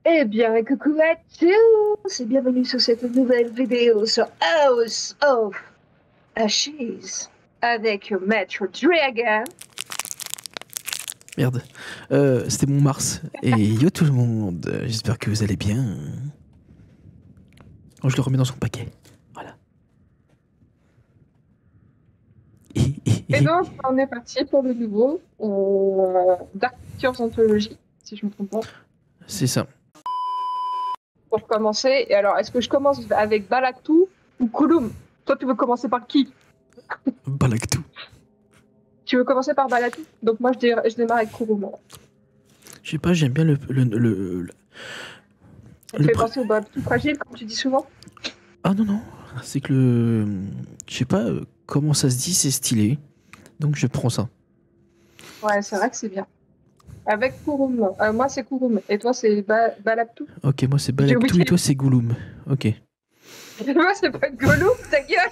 Eh bien, coucou à tous et bienvenue sur cette nouvelle vidéo sur House of Ashes avec Maître Dragon. Merde, c'était mon Mars. Et yo tout le monde, j'espère que vous allez bien. Oh, je le remets dans son paquet. Voilà. Et donc, on est parti pour le nouveau Dark Pictures Anthology, si je me trompe pas. C'est ça. Pour commencer, et alors, est-ce que je commence avec Balaktu ou Kulum? Toi, tu veux commencer par qui? Balaktu. Tu veux commencer par Balaktu? Donc moi, je démarre avec Kulum. Je sais pas, j'aime bien le Ça te fait penser au Balaktu fragile, comme tu dis souvent? Ah non, non, c'est que le... Je sais pas comment ça se dit, c'est stylé. Donc je prends ça. Ouais, c'est vrai que c'est bien. Avec Kurum. Moi, c'est Kurum. Et toi, c'est Balaktu? Ok, moi c'est Balaktu et toi c'est Gouloum. Ok. Moi, c'est pas Gollum, ta gueule!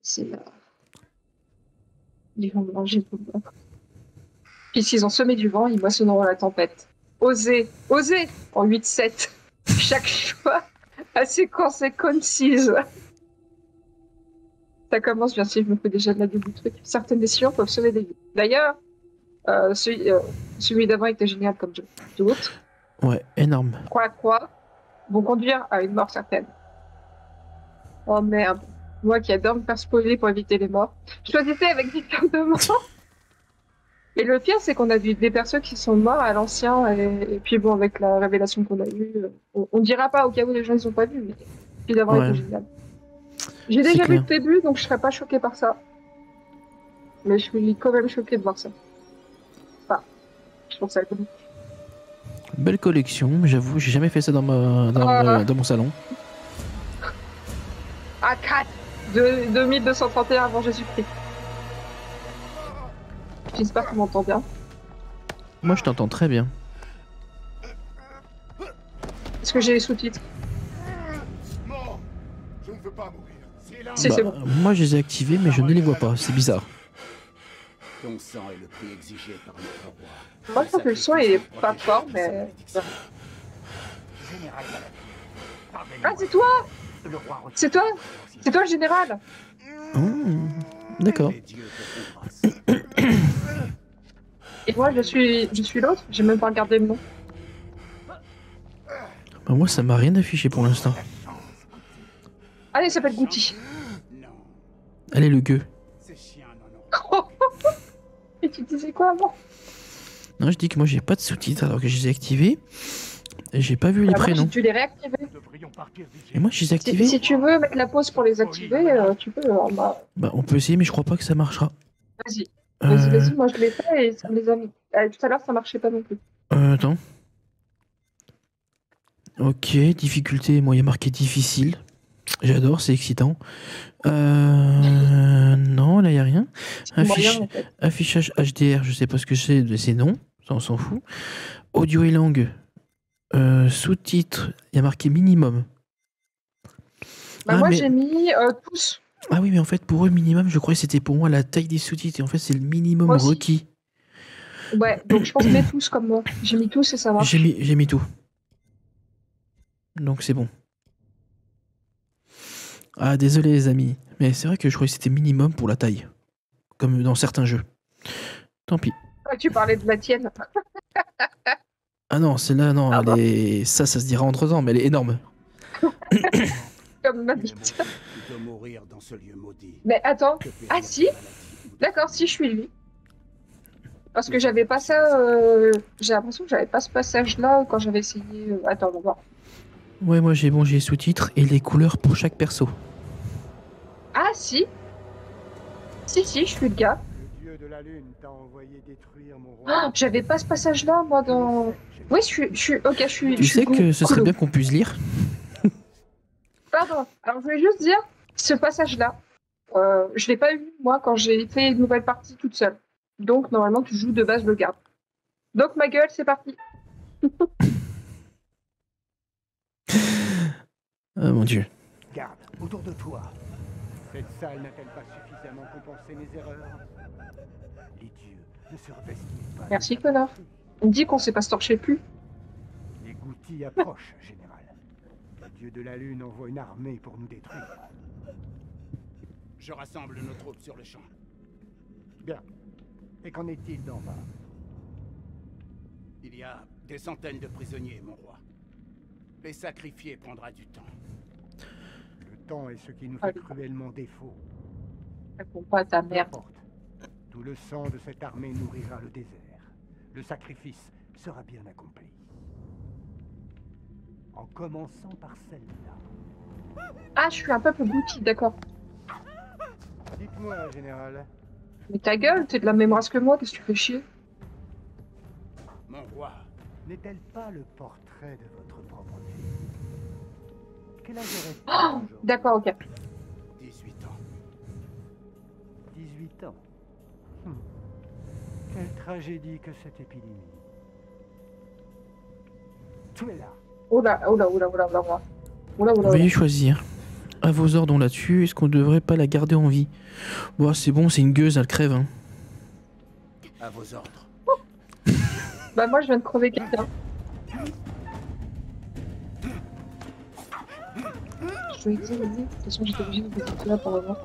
C'est là. Ils vont manger tout le monde. Puis s'ils ont semé du vent, ils moissonneront la tempête. Osez, osez en 8-7. Chaque choix a ses conséquences. Ça commence bien sûr, je me fais déjà de la double truc. Certaines décisions peuvent sauver des vies. D'ailleurs, celui d'avant était génial comme jeu. D'autres, Ouais, énorme. quoi, vont conduire à une mort certaine. Oh merde. Moi qui adore me faire spoiler pour éviter les morts. Choisissez avec discernement. Et le pire, c'est qu'on a des persos qui sont morts à l'ancien, et puis bon, avec la révélation qu'on a eue, on dira pas au cas où les gens ils ont pas vu, mais celui d'avant était génial. J'ai déjà vu le début, donc je serais pas choquée par ça. Mais je suis quand même choquée de voir ça. Enfin, je trouve ça cool. Belle collection, j'avoue, j'ai jamais fait ça dans mon salon. À 4 de 2231 avant Jésus-Christ. J'espère qu'on m'entend bien. Moi je t'entends très bien. Est-ce que j'ai les sous-titres? Non, je ne veux pas mourir. Si, c'est bon. Moi je les ai activés mais je ne les vois pas, c'est bizarre. Ton sang est le prix exigé par notre roi. Moi je trouve que le son il est pas fort, mais... Ah, c'est toi! C'est toi! C'est toi le général! Oh, d'accord. Et moi je suis l'autre, j'ai même pas regardé le nom. Bah moi ça m'a rien affiché pour l'instant. Allez, il s'appelle Gouti. Allez le gueux. Et tu disais quoi avant? Non, je dis que moi j'ai pas de sous-titres alors que je les ai activés. Et j'ai pas vu les prénoms. Tu les réactiver. Et moi je les ai activés. Si tu veux mettre la pause pour les activer, tu peux. Bah on peut essayer mais je crois pas que ça marchera. Vas-y. Vas-y, moi je l'ai fait et ça me les a mis. Tout à l'heure ça marchait pas non plus. Attends. Ok, difficulté, moi il y a marqué difficile. J'adore, c'est excitant. Non, là il y a rien. Affichage HDR, je sais pas ce que c'est non, ça on s'en fout. Audio et langue. Sous-titres, il y a marqué minimum. Bah moi j'ai mis tous. Ah oui, mais en fait pour eux minimum, je croyais que c'était pour moi la taille des sous-titres et en fait c'est le minimum requis. Ouais, donc je pense mettre tous comme moi. J'ai mis tous et ça marche. J'ai mis tout. Donc c'est bon. Ah désolé les amis, mais c'est vrai que je croyais que c'était minimum pour la taille. Comme dans certains jeux. Tant pis. Ah, tu parlais de la tienne. Ah non, celle-là, non, ah bah. ça se dira entre temps, mais elle est énorme. Comme ma bite. Mais attends, ah si? D'accord, si je suis lui. Parce que j'avais pas ça, j'ai l'impression que j'avais pas ce passage-là quand j'avais essayé... Attends, on va voir. Ouais, moi j'ai les sous-titres et les couleurs pour chaque perso. Ah si? Si, je suis le gars. Oh, j'avais pas ce passage-là, moi, dans... Oui, je suis... Ok, je suis... Tu sais que ce serait bien qu'on puisse lire? Pardon, alors je voulais juste dire, ce passage-là, je l'ai pas eu, moi, quand j'ai fait une nouvelle partie toute seule. Donc, normalement, tu joues de base le garde. Donc ma gueule, c'est parti. Ah mon dieu. Garde, autour de toi. Cette salle n'a-t-elle pas suffisamment compensé mes erreurs? Les dieux ne se revestent pas. Merci, connard. On me dit qu'on sait pas se torcher plus. Les Goutis approchent, général. Le dieu de la lune envoie une armée pour nous détruire. Je rassemble nos troupes sur le champ. Bien. Et qu'en est-il d'en bas? Il y a des centaines de prisonniers, mon roi. Les sacrifier prendra du temps. Le temps est ce qui nous fait cruellement défaut. Réponds pas à ta merde. N'importe. Tout le sang de cette armée nourrira le désert. Le sacrifice sera bien accompli. En commençant par celle-là. Ah, je suis un peuple Gouti, d'accord. Dites-moi, général. Mais ta gueule, t'es de la même race que moi, qu'est-ce que tu fais chier? Mon roi, N'est-elle pas le portrait de votre propre fille? Quel âge aurait-elle Oh, aujourd'hui? d'accord, ok. 18 ans. 18 ans. Quelle tragédie que cette épidémie. Tu es là. Oh là, oh là, oh là, oh là, oh là, oh là. Oh là, oh là, oh là. Veuillez choisir. À vos ordres, on la tue. Est-ce qu'on devrait pas la garder en vie? Bon, c'est bon, c'est une gueuse, elle crève. Hein. À vos ordres. Bah moi, je viens de crever quelqu'un. Je dois dire, de toute façon, j'étais obligée de vous quitter là pour le moment.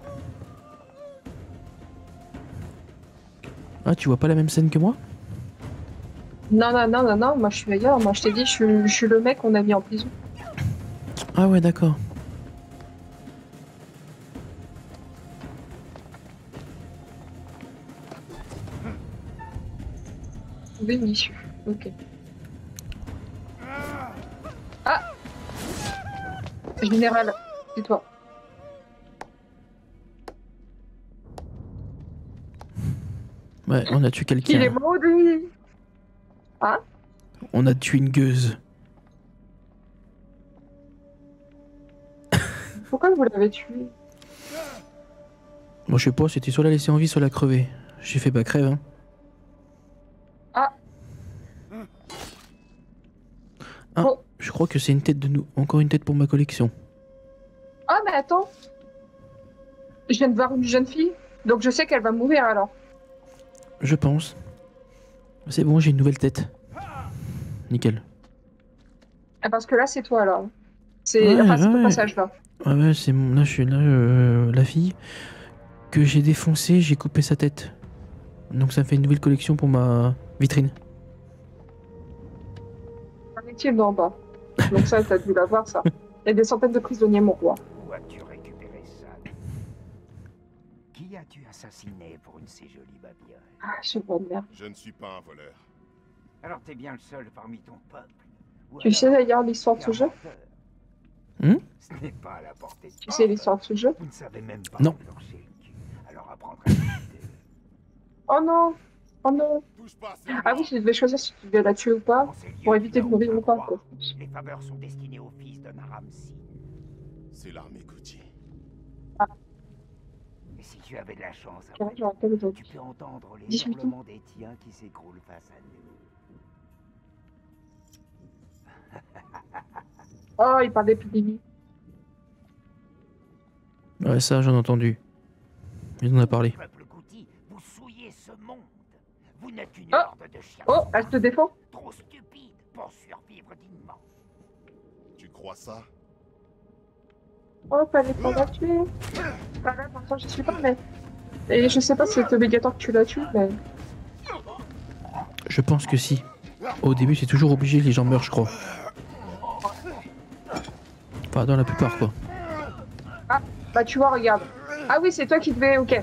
Ah, tu vois pas la même scène que moi? Non, non, non, non, non, moi je suis ailleurs. Moi je t'ai dit, je suis le mec qu'on a mis en prison. Ah ouais, d'accord. Oui, monsieur. Ok. Ah! Général, c'est toi. Ouais, on a tué Il est quelqu'un. maudit! Ah? On a tué une gueuse. Pourquoi vous l'avez tué? Moi, je sais pas, c'était soit la laisser en vie, soit la crever. J'ai fait pas crève, hein. Ah! Ah, Bon. je crois que c'est une tête de nous. Encore une tête pour ma collection. Ah, mais attends! Je viens de voir une jeune fille, donc je sais qu'elle va mourir alors. Je pense. C'est bon, j'ai une nouvelle tête. Nickel. Ah, parce que là, c'est toi alors. C'est Ouais, enfin, c'est ton ouais. passage là. Ah ouais, c'est mon. Là, je suis là, la fille que j'ai défoncée, j'ai coupé sa tête. Donc ça me fait une nouvelle collection pour ma vitrine. Un métier en bas. Donc ça, t'as dû l'avoir ça. Il y a des centaines de prisonniers, mon roi. Où as-tu récupéré ça? Qui as-tu assassiné pour une si jolie babiole? Ah, je suis bonne merde. Je ne suis pas un voleur. Alors t'es bien le seul parmi ton peuple. Ou Tu sais alors, d'ailleurs l'histoire de ce t'es un jeu? menteur. Hmm? Ce n'est pas à la portée de Tu sais l'histoire de ce jeu? Vous ne savez même pas Non. torcher le cul. Alors apprendre à l'éviter. Oh non! Oh non! Touche pas, c'est Ah oui, je devais choisir si tu devais la tuer ou pas, En ces lieux pour qui éviter de n'ont mourir ou aucun pas, droit, quoi. Les faveurs sont destinées aux fils de Naramsi. C'est l'armée Gauthier. Et si tu avais de la chance, C'est vrai que je me rappelle tu aujourd'hui. peux entendre les 18 ans. hurlements des tiens qui s'écroulent face à nous. Oh, il parle d'épidémie. Ouais, ça, j'en ai entendu. Il en a parlé. Peuple Gouti, vous souillez ce monde. Vous n'êtes une Oh. horde de chiens. Oh, elle te défend? Trop stupide pour survivre dignement. Tu crois ça? Oh, fallait pas la tuer. Pas là, pourtant je suis pas, mais... Et je sais pas si c'est obligatoire que tu la tues, mais... Je pense que si. Au début, c'est toujours obligé que les gens meurent, je crois. Enfin, dans la plupart, quoi. Bah tu vois, regarde. Ah oui, c'est toi qui devais... Ok.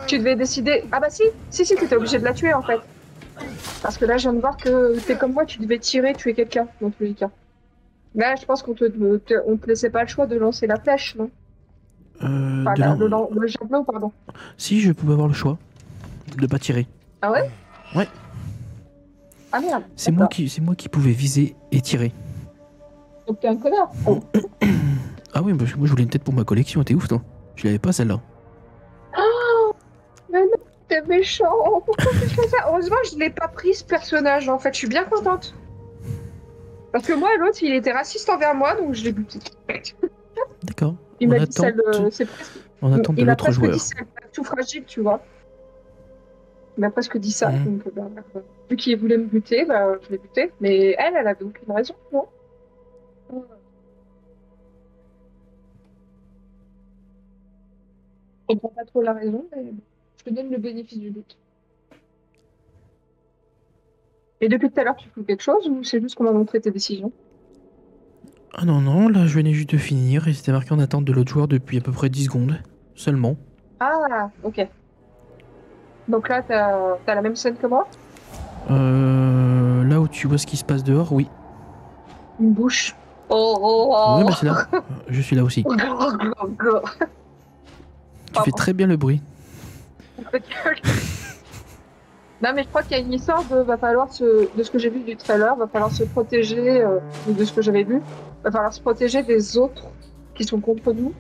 Tu devais décider... Ah bah si, t'étais obligé de la tuer, en fait. Parce que là, je viens de voir que t'es comme moi, tu devais tirer, tuer quelqu'un, dans tous les cas. Là, je pense qu'on on te laissait pas le choix de lancer la flèche, non? Enfin, De l'an- le javelot, pardon. Si, je pouvais avoir le choix de pas tirer. Ah ouais? Ouais. Ah merde. C'est moi qui pouvais viser et tirer. Donc t'es un connard. Oh. Ah oui, parce que moi je voulais une tête pour ma collection, t'es ouf toi. Je l'avais pas celle-là. Mais non, c'est méchant. Pourquoi tu fais ça? Heureusement, je l'ai pas pris ce personnage. En fait, je suis bien contente. Parce que moi, l'autre, il était raciste envers moi, donc je l'ai buté. D'accord. Il On m'a dit attend, ça, c'est presque. on attend de Il m'a l'autre presque joueur. dit ça, tout fragile, tu vois. Il m'a presque dit ça. Donc, vu qu'il voulait me buter, bah, je l'ai buté. Mais elle avait aucune raison, non? Je comprends pas trop la raison, mais je te donne le bénéfice du doute. Et depuis tout à l'heure, tu fais quelque chose ou c'est juste qu'on m'a montré tes décisions? Ah non, non, là je venais juste de finir et c'était marqué en attente de l'autre joueur depuis à peu près 10 secondes. Seulement. Ah, ok. Donc là, t'as la même scène que moi? Là où tu vois ce qui se passe dehors, oui. Une bouche. Oh. Ouais, bah c'est là. Je suis là aussi. Tu fais très bien le bruit. Non, mais je crois qu'il y a une histoire de de ce que j'ai vu du trailer, va falloir se protéger, de ce que j'avais vu, va falloir se protéger des autres qui sont contre nous.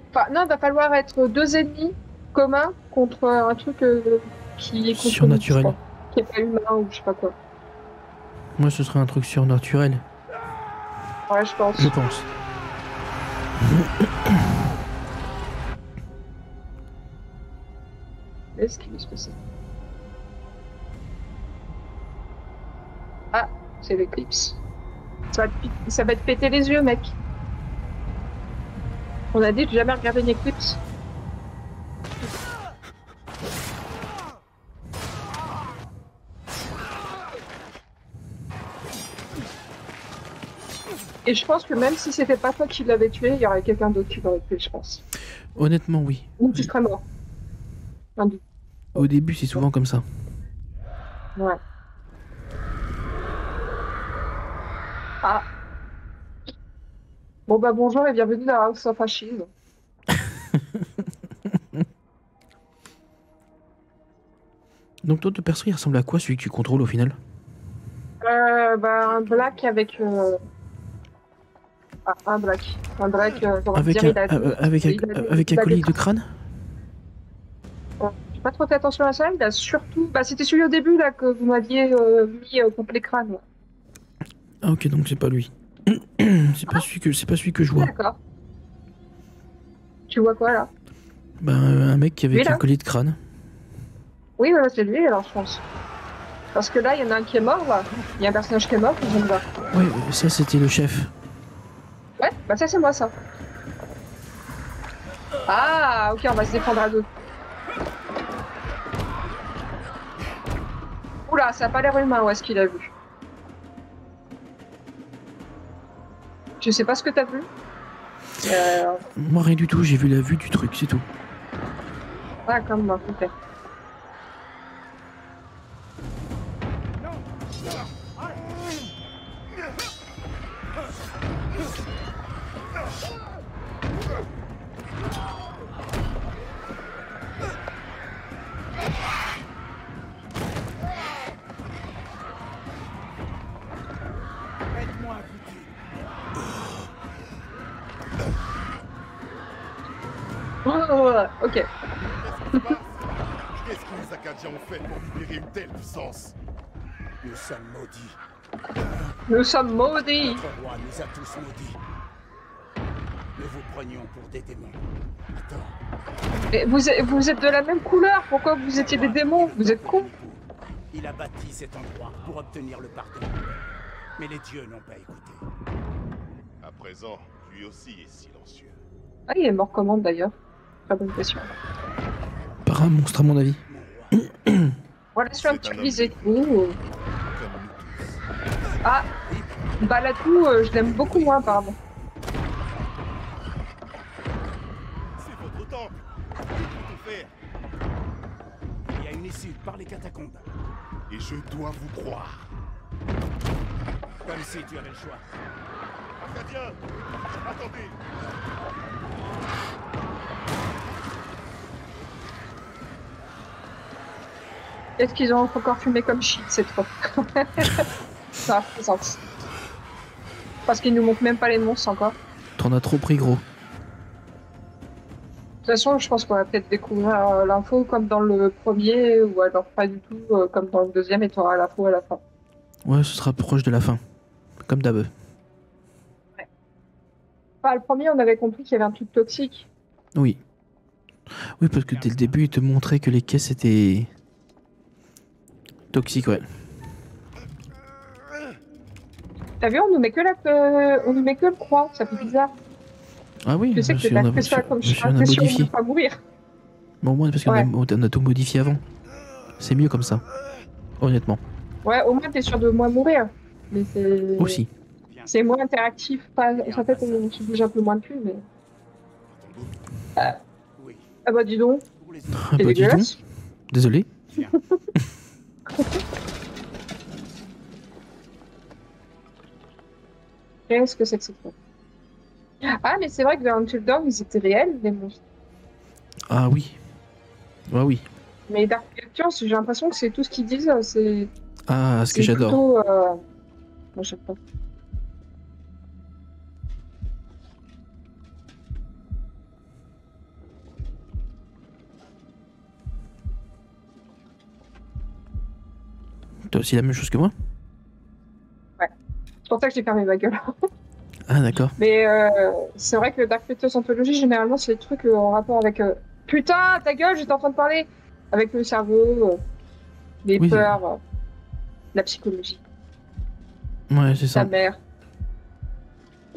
Enfin, non, va falloir être deux ennemis communs contre un truc qui est contre Surnaturel. nous, je crois, qui est pas humain ou je sais pas quoi. Moi, ce serait un truc surnaturel. Ouais, je pense. Je pense. Qu'est-ce qui va se passer? Ah, c'est l'éclipse. Ça va te péter les yeux, mec. On a dit de jamais regarder une éclipse. Et je pense que même si c'était pas toi qui l'avais tué, il y aurait quelqu'un d'autre qui l'aurait tué, je pense. Honnêtement, oui. Ou tu serais mort. Un doute. Au début, c'est souvent comme ça. Ouais. Ah. Bon bah bonjour et bienvenue dans House of Ashes. Donc toi, ton perso, il ressemble à quoi celui que tu contrôles au final? Un black avec... Ah, un black. Un black, comment Avec dire, avec un collier de crâne? J'ai pas trop fait attention à ça, il a surtout... Bah c'était celui au début là que vous m'aviez mis contre les crânes. Ah ok, donc c'est pas lui. c'est pas celui que je vois. D'accord. Tu vois quoi là? Bah un mec qui avait Lui, là un collier de crâne. Oui, ouais, c'est lui alors je pense. Parce que là, il y en a un qui est mort là. Il y a un personnage qui est mort, je ne vois. Ouais, ça c'était le chef. Ouais, bah ça c'est moi ça. Ah, ok, on va se défendre à deux. Oula, ça a pas l'air humain, où est-ce qu'il a vu? Je sais pas ce que t'as vu. Moi rien du tout, j'ai vu la vue du truc, c'est tout. Ah, comme moi, ok. Aide-moi à goûter. Ok. Qu'est-ce que les Acadiens ont fait pour libérer une telle puissance? Nous sommes maudits. Nous sommes maudits. Notre roi nous a tous maudits. Nous vous prenions pour des démons. Attends. Mais vous êtes de la même couleur, pourquoi vous étiez des démons? Vous êtes cons. Il a bâti cet endroit pour obtenir le pardon. Mais les dieux n'ont pas écouté. À présent, lui aussi est silencieux. Ah, il est mort comment d'ailleurs? Très bonne question. Par un monstre à mon avis. Relation C'est un actualisée. homme Ouh. Comme nous tous. Ah, Balatou, je l'aime beaucoup moins apparemment. C'est votre temple. Vous pouvez tout faire. Il y a une issue par les catacombes. Et je dois vous croire. Comme si tu avais le choix. Acadiens, attendez. Est-ce qu'ils ont encore fumé comme shit cette fois? Ça représente. Parce qu'ils nous montrent même pas les monstres encore. T'en as trop pris gros. toute façon, je pense qu'on va peut-être découvrir l'info comme dans le premier, ou alors pas du tout comme dans le deuxième, et tu auras l'info à la fin. Ouais, ce sera proche de la fin. Comme d'hab. Enfin, le premier, on avait compris qu'il y avait un truc toxique. Oui. Oui, parce que dès le début, il te montrait que les caisses étaient toxiques, ouais. T'as vu, on nous met que le croix, ça fait bizarre. Ah oui, Je sais que t'as fait ça comme je suis on a impression de modifié. ne pas mourir. Bon, au moins, parce qu'on Ouais. on a tout modifié avant. C'est mieux comme ça. Honnêtement. Ouais, au moins t'es sûr de moins mourir. Mais c'est. Aussi. C'est moins interactif. Pas... En fait, on se bouge un peu moins de cul, mais. Oui. Ah bah dis donc, Pour les Ah c'est bah dis donc. dégueulasse. Désolé. Viens. Qu'est-ce que c'est que cette fois? Ah, mais c'est vrai que dans Until Dawn, ils étaient réels, les monstres. Ah oui. Ah oui. Mais Dark Pictures, j'ai l'impression que c'est tout ce qu'ils disent, c'est. Ah, ce que C'est j'adore. plutôt. Moi, je sais pas. Toi aussi la même chose que moi? C'est pour ça que j'ai fermé ma gueule. Ah d'accord. Mais c'est vrai que Dark Pictures Anthology, généralement, c'est des trucs en rapport avec. Putain, ta gueule, j'étais en train de parler! Avec le cerveau, les Oui. peurs, la psychologie, Ouais, c'est ta ça. mère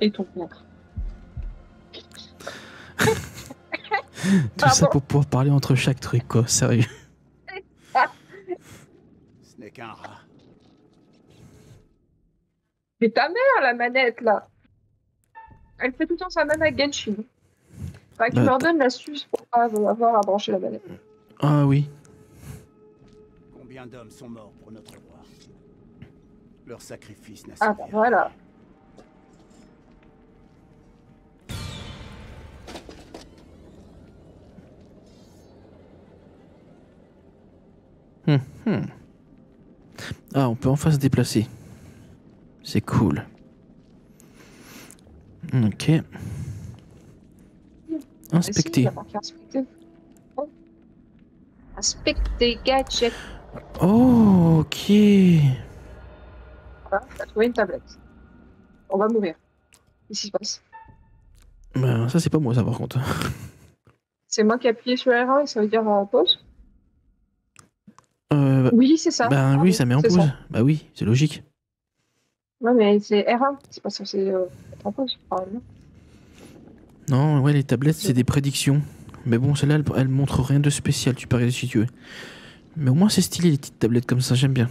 et ton père. Tout ça pour pouvoir parler entre chaque truc, quoi. Sérieux. Ce n'est qu'un rat. Mais ta mère, la manette, là! Elle fait tout le temps sa manette avec Genshin. Faudrait que tu Bah, leur donnes l'astuce pour pas avoir à brancher la manette. Ah oui. Combien d'hommes sont morts pour notre roi? Leur sacrifice n'a Ah servi bah à voilà. Ah, on peut enfin se déplacer. C'est cool. Ok. Ah, si, Inspecter. il a marqué inspecter. Oh. Inspecter gadget. Oh, ok. Voilà, t'as trouvé une tablette. On va mourir. Qu'est-ce qui se passe? Ben, ça, c'est pas moi, ça, par contre. C'est moi qui ai appuyé sur R1 et ça veut dire pause? Euh, Oui, c'est ça. ben Ah oui, ça met en c'est pause. ça. Bah oui, c'est logique. Ouais, mais c'est R1. C'est pas censé être en pause, probablement. Non, ouais, les tablettes, c'est des prédictions. Mais bon, celle-là, elle montre rien de spécial, tu peux regarder si tu veux. Mais au moins, c'est stylé, les petites tablettes comme ça, j'aime bien.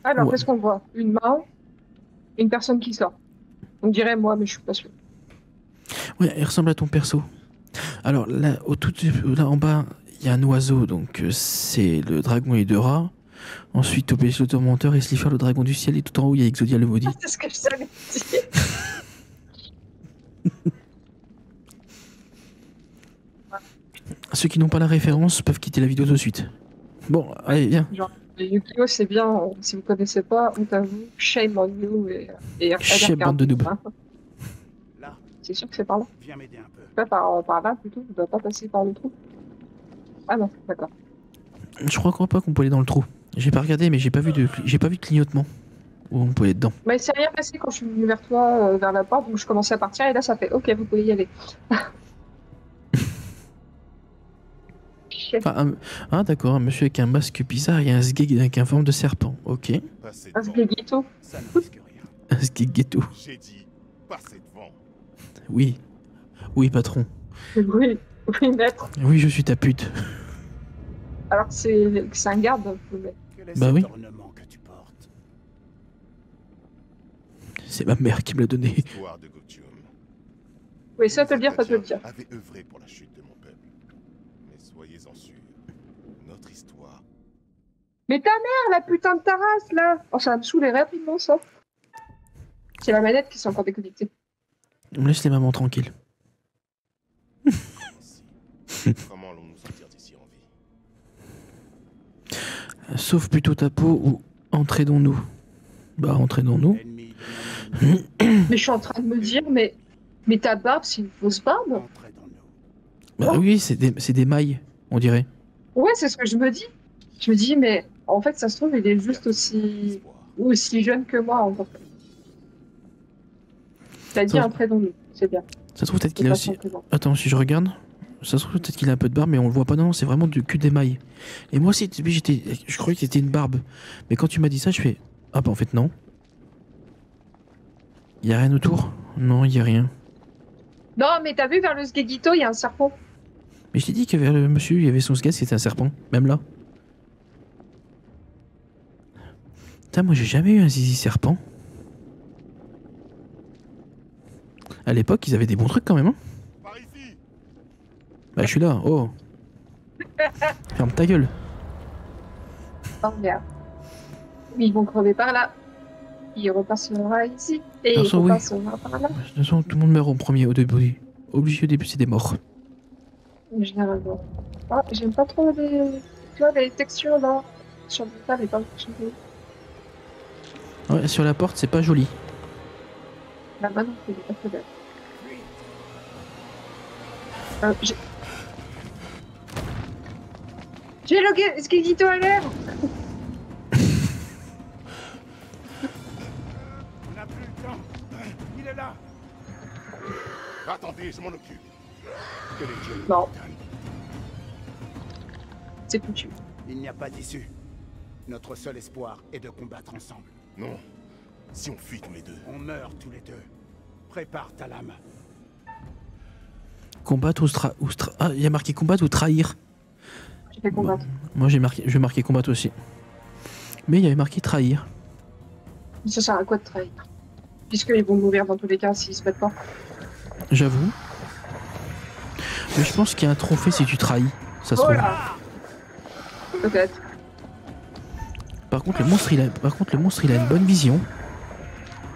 Alors, Ouais. qu'est-ce qu'on voit? Une main et une personne qui sort. On dirait moi, mais je suis pas sûre. Ouais, elle ressemble à ton perso. Alors, là, là en bas, il y a un oiseau, donc c'est le dragon et deux rats. Ensuite, Obélix le tourmenteur et Slifer le dragon du ciel. Et tout en haut, il y a Exodia le maudit. C'est ce que je savais dire. Ceux qui n'ont pas la référence peuvent quitter la vidéo tout de suite. Bon, allez, viens. Genre, les Yu-Gi-Oh, c'est bien. Si vous connaissez pas, on t'avoue, shame on you et Shame, bande de noobs. hein. Là, C'est sûr que c'est par là. viens m'aider un peu. Pas par là plutôt. On doit pas passer par le trou. Ah non, d'accord. Je crois pas qu'on peut aller dans le trou. J'ai pas regardé, mais j'ai pas vu de clignotement où on peut aller dedans. Mais c'est rien passé quand je suis venue vers toi, vers la porte, donc je commençais à partir et là ça fait OK, vous pouvez y aller. Chef. Ah, d'accord, un monsieur avec un masque bizarre et un sgeg avec un forme de serpent. Ok. Passez Un devant. sgegito. Ça ne risque rien. Un sgeg ghetto. J'ai dit, passez devant. Oui. Oui, patron. Oui, oui, maître. Oui, je suis ta pute. Alors que c'est un garde. Mais... Quel est Bah cet oui. ornement que tu portes? C'est ma mère qui me l'a donné. Histoire de Gutium. Oui, ça te le dire, ça te le dire. Avait œuvré pour la chute de mon peuple. Mais soyez-en sûrs, notre histoire. Mais ta mère, la putain de ta race, là! Oh, ça va me saouler rapidement, ça. C'est la manette qui s'est encore déconnectée. On me laisse les mamans tranquilles. Ainsi, comment allons-nous sortir d'ici en vie? Sauve plutôt ta peau ou entraînons-nous. Bah, entraînons-nous. Ennemi de mon ennemi. Mais je suis en train de me dire, mais Mais ta barbe, c'est une fausse barbe? Entrez dans nous. Bah Oh. oui, c'est des mailles, on dirait. Ouais, c'est ce que je me dis. Je me dis, mais en fait, ça se trouve, il est juste Espoir. aussi jeune que moi, en fait. T'as dit Ça- un trait dans nous, c'est bien. Ça se trouve peut-être C'est qu'il a pas aussi... son prénom. Attends, si je regarde, ça se trouve peut-être qu'il a un peu de barbe, mais on le voit pas. Non, c'est vraiment que des mailles. Et moi aussi, au début, je croyais que c'était une barbe. Mais quand tu m'as dit ça, je fais... Ah bah en fait, non. Y a rien autour? Non, y a rien. Non, mais t'as vu vers le Sgegito, il y a un serpent. Mais je t'ai dit que vers le monsieur, il y avait son sgaz, c'était un serpent. Même là. Putain, moi j'ai jamais eu un zizi serpent. À l'époque, ils avaient des bons trucs quand même, hein. Par ici. Bah je suis là, oh. Ferme ta gueule. Oh merde. Ils vont crever par là. Il repassera ici. Et il Perso, oui. repassera par là. De toute façon, tout le monde meurt au premier, au début. Obligé au début, c'est des morts. Généralement. Ah, j'aime pas trop les... Tu vois, les textures là. Sur le métal et pas sur le... Ouais, sur la porte, c'est pas joli. La main non plus, elle est pas très belle. J'ai le Sgegito à l'air. On n'a plus le temps. Il est là. Attendez, je m'en occupe. Que les dieux nous Non. pardonnent. C'est foutu. Il n'y a pas d'issue. Notre seul espoir est de combattre ensemble. Non. Si on fuit tous les deux. On meurt tous les deux. Prépare ta lame. Combattre ou Ah, il y a marqué combattre ou trahir. J'ai fait combattre. Moi, je vais marquer combattre aussi. Mais il y avait marqué trahir. Ça sert à quoi de trahir? Puisqu'ils vont mourir dans tous les cas s'ils se battent pas. J'avoue. Mais je pense qu'il y a un trophée si tu trahis. Ça se Oh trouve. là. Peut-être. Par contre, le monstre, il a une bonne vision.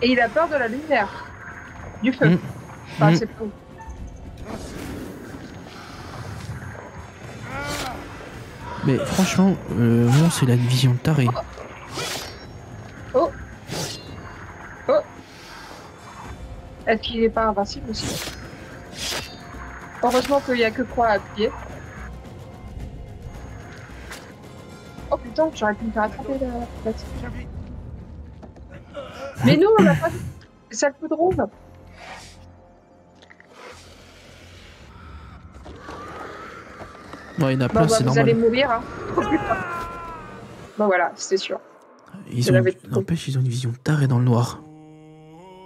Et il a peur de la lumière. Du feu. Mm. Enfin, Mm. c'est faux. Mais franchement, le monstre, il a une vision de taré. Oh. Oh. Est-ce qu'il est pas invincible aussi? Heureusement qu'il n'y a que croix à appuyer. Oh putain, j'aurais pu me faire attraper la petite. Mais nous, on n'a pas... C'est ça le coup de rouge. Ouais, il y en a Bah, plein, c'est vous allez normal. mourir, hein. Oh putain. Bah voilà, c'était sûr. Ils je ont, l'avais- n'empêche, ils ont une vision de taré dans le noir.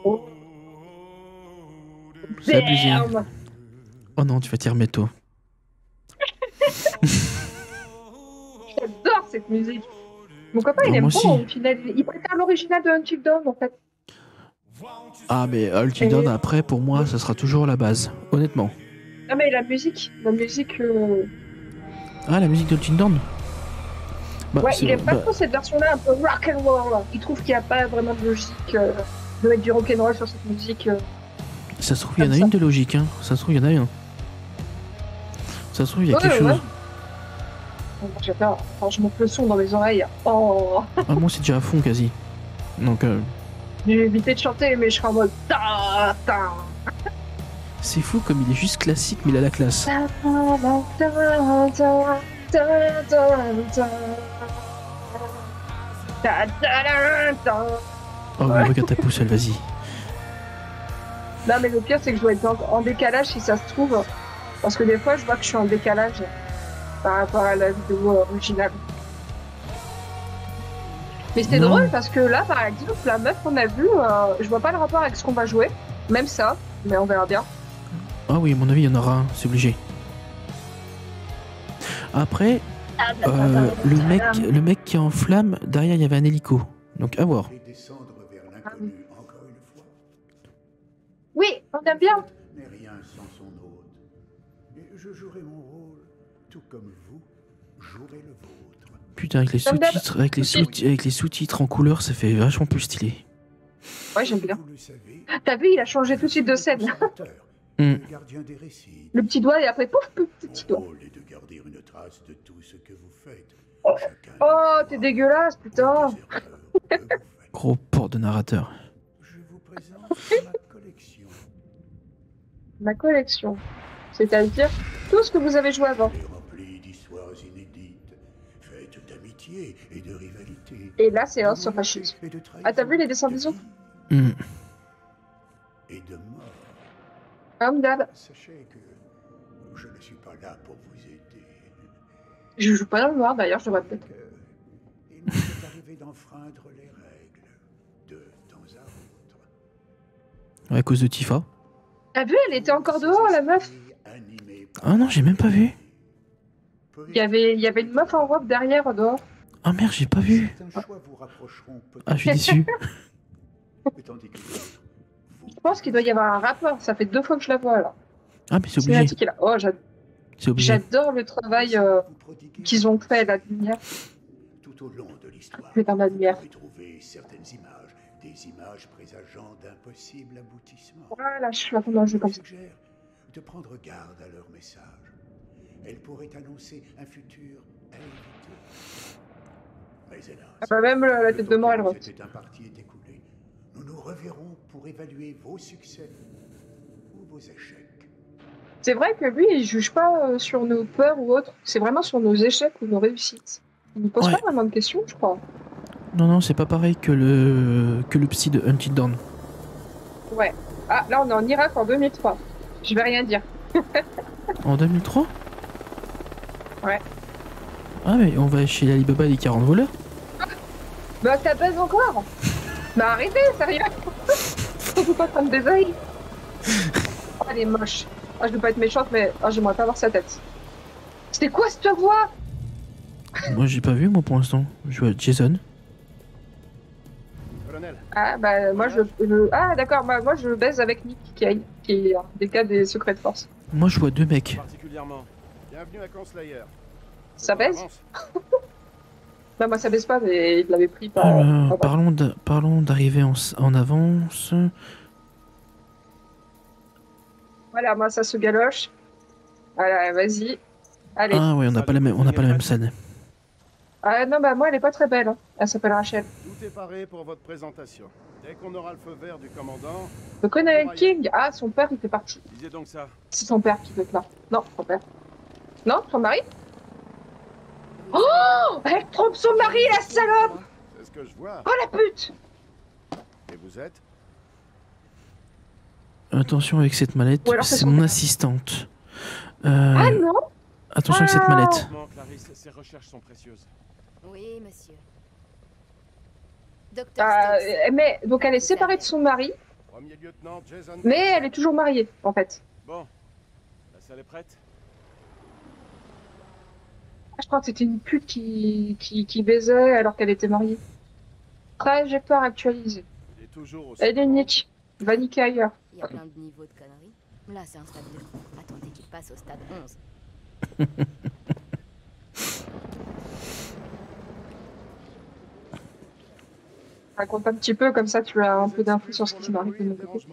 Oh. C'est abusé. Damn. Oh non, tu vas t'y remettre, toi. J'adore cette musique. Mon copain, il Non, aime moi pas aussi. au final. Il préfère l'original de Until Dawn, en fait. Ah, mais Ulti Dawn, après, pour moi, ça sera toujours la base. Honnêtement. Non, mais la musique. Ah, la musique d'Ulti Dawn bah, Ouais, c'est- il aime pas bah, trop cette version-là, un peu rock and roll. Il trouve qu'il n'y a pas vraiment de logique de mettre du rock and roll sur cette musique. Ça se trouve, il y en a comme ça. une de logique, hein. Ça se trouve, il y en a une. Ça se trouve, il y a Ouais, quelque ouais. chose. Bon, j'adore. Quand je monte le son dans mes oreilles, oh, Ah, moi, c'est déjà à fond, quasi. Donc, j'ai évité de chanter, mais je serai en mode ta ta c'est fou comme il est juste classique, mais il a la classe. ta ta ta ta ta ta ta ta ta. Oh, mais regarde ta pousselle, vas-y. Non, mais le pire, c'est que je dois être en décalage si ça se trouve. Parce que des fois, je vois que je suis en décalage par rapport à la vidéo originale. Mais c'était Non. drôle parce que là, par exemple, la meuf qu'on a vue, je vois pas le rapport avec ce qu'on va jouer. Même ça, mais on verra bien. Ah oui, à mon avis, il y en aura un, c'est obligé. Après, le mec qui est en flamme, derrière, il y avait un hélico. Donc, à voir. Et descendre vers l'inconnu encore une fois. Oui, on aime bien. N'est rien sans son hôte. Et je jouerai mon rôle, tout comme vous jouerez le vôtre. Putain, avec les Comme d'hab. sous-titres, avec les sous-titres en couleur, ça fait vachement plus stylé. Ouais, j'aime bien. Vous le savez, T'as vu, il a changé tout de suite de scène. observateur, Hmm. le gardien des récits. Le petit doigt et après, pouf, pouf, petit Mon doigt. rôle est de garder une trace de tout ce que vous faites. Oh. Chacun Oh, des t'es fois, dégueulasse, putain. des erreurs que vous faites. Gros porte de narrateur. Je vous présente ma collection. Ma collection. C'est-à-dire tout ce que vous avez joué avant. Elle est remplie d'histoires inédites, faites d'amitié et de rivalité. Et là, c'est un sur fascisme. Ah, t'as vu les dessins des autres? Et de mort. Comme d'hab. Sachez que je ne suis pas là pour vous aider. Je joue pas dans le noir d'ailleurs, je devrais peut-être. Il m'est arrivé d'enfreindre les règles de temps à autre. À cause de Tifa. T'as vu, elle était encore dehors, la meuf. Ah non, j'ai même pas vu. Il y avait une meuf en robe derrière, dehors. Ah merde, j'ai pas vu. Ah, je suis déçu. Je pense qu'il doit y avoir un rapport. Ça fait 2 fois que je la vois, là. Ah, mais c'est obligé. Oh, C'est obligé. j'adore le travail qu'ils ont fait, la lumière. Tout au long de l'histoire, Putain, la lumière. vous pouvez trouver certaines images, des images présageant d'impossibles aboutissements. Voilà, je suis à fond dans le jeu Je comme vous ça. suggère de prendre garde à leurs messages. Elles pourraient annoncer un futur à éviter. Mais hélas, Ah bah même la tête de mort, elle rentre. cette impartie est écoulée. Nous nous reverrons pour évaluer vos succès ou vos échecs. C'est vrai que lui, il juge pas sur nos peurs ou autres. C'est vraiment sur nos échecs ou nos réussites. Il ne pose Ouais. pas vraiment de questions, je crois. Non, non, c'est pas pareil que le psy de Until Dawn. Ouais. Ah, là, on est en Irak en 2003. Je vais rien dire. En 2003? Ouais. Ah, mais on va chez Alibaba et les 40 voleurs. Bah, ça baise encore. Bah, arrêtez, sérieux. On peut pas prendre des ailes. Oh, elle est moche. Ah, je veux pas être méchante, mais j'aimerais pas voir sa tête. C'était quoi cette voix? Moi, j'ai pas vu, moi, pour l'instant. Je vois Jason. Colonel, Ah, bah, moi, Ah, d'accord, bah, moi, je baise avec Nick Cage, qui est des cas des secrets de force. Moi, je vois 2 mecs. particulièrement. Bienvenue à Conslayer. Ça baise? Bah, moi, ça baise pas, mais il l'avait pris par... Parlons d'arriver en avance. Voilà, moi, ça se galoche. Voilà, vas-y. Allez. Ah ouais, on n'a pas la même scène. Ah, non, bah, moi, elle est pas très belle. Hein. Elle s'appelle Rachel. Tout est paré pour votre présentation. Dès qu'on aura le feu vert du commandant, Je connais King. Ah, son père, il fait partie. lisez donc ça. C'est son père qui doit être là. Non, son père. Non, son mari? Oh! Elle trompe son mari, la salope! C'est ce que je vois. Oh, la pute! Et vous êtes? Attention avec cette mallette, Ou alors c'est c'est son mon père. assistante. Ah non! Attention avec cette mallette. Non, Clarisse, ces recherches sont précieuses. Oui, monsieur. Docteur Mais, donc, elle est séparée de son mari, Premier lieutenant Jason. mais elle est toujours mariée, en fait. Bon, la salle est prête. Ah, je crois que c'était une pute qui baisait alors qu'elle était mariée. Trajectoire actualisée. Il est toujours au Elle est nique. Va niquer ailleurs. Il y a plein de niveaux de conneries. Là, c'est un stade 2. Attendez qu'il passe au stade 11. Raconte un petit peu, comme ça tu as un peu d'infos sur ce qui m'arrive de mon côté.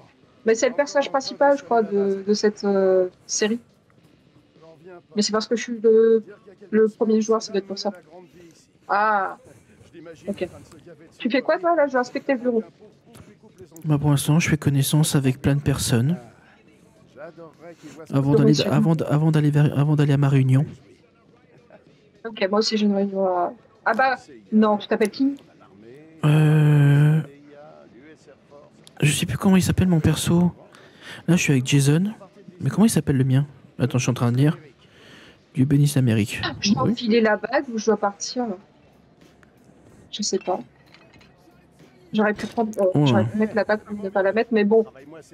Mais c'est le personnage principal, je crois, de cette série. Mais c'est parce que je suis le premier joueur, ça doit être pour ça. Ah, ok. Tu fais quoi toi là? Je vais inspecter le bureau. Bah pour l'instant, je fais connaissance avec plein de personnes avant d'aller à ma réunion. Ok, moi aussi j'ai une réunion à... Ah bah, non, tu t'appelles qui? Je sais plus comment il s'appelle mon perso. Là, je suis avec Jason. Mais comment il s'appelle le mien? Attends, je suis en train de lire. Dieu bénisse l'Amérique. Je dois Oui. enfiler la bague ou je dois partir là? Je sais pas. J'aurais pu prendre... j'aurais pu mettre la bague ou ne pas la mettre, mais bon,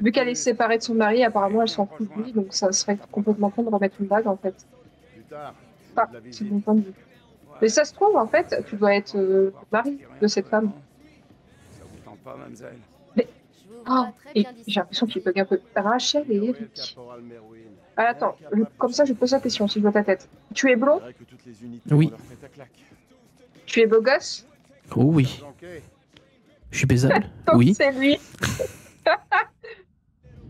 vu qu'elle est séparée de son mari, apparemment elle s'en fout de lui, donc ça serait complètement con de remettre une bague en fait. Enfin, c'est mon point de vue. Mais ça se trouve, en fait, tu dois être mari de cette femme. Ça vous tente pas, mademoiselle? Je vous Oh, vois très et bien d'ici. j'ai l'impression qu'il bug un peu. Rachel et Eric. Ah, attends, comme ça je pose la question si je vois ta tête. Tu es blond? Oui. Tu es beau gosse? Oh oui. Je suis baisable? Donc Oui. c'est lui.